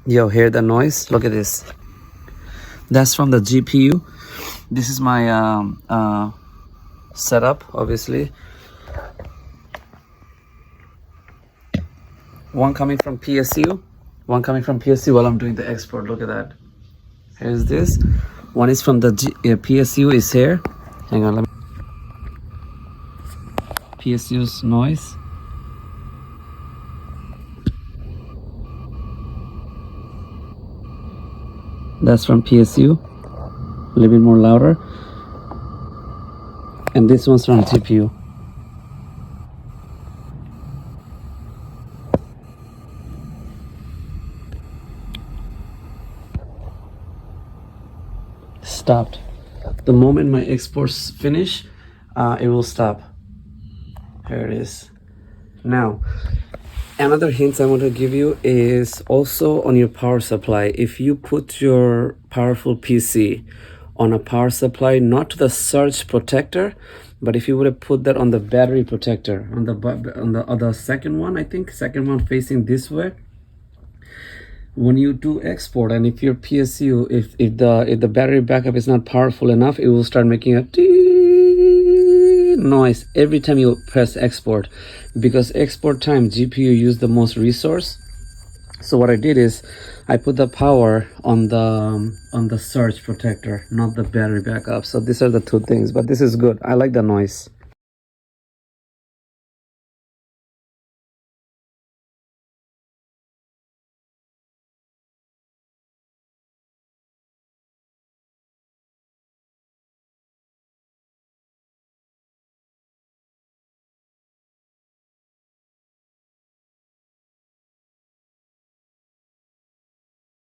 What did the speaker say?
Yo, hear the noise? Look at this. That's from the GPU. This is my setup, obviously. One coming from PSU, one coming from PSU while I'm doing the export. Look at that. Here's this. One is from the PSU is here. Hang on, let me. PSU's noise. That's from PSU. A little bit more louder. And this one's from GPU. Stopped. The moment my exports finish, it will stop. Here it is. Now, another hint I want to give you is also on your power supply. If you put your powerful PC on a power supply, not to the surge protector, but if you would have put that on the battery protector, on the other second one, I think, second one facing this way, when you do export, and if your PSU, if the battery backup is not powerful enough, it will start making a noise every time you press export, because export time GPU use the most resource. So what I did is I put the power on the surge protector, not the battery backup. So these are the two things, but this is good. I like the noise.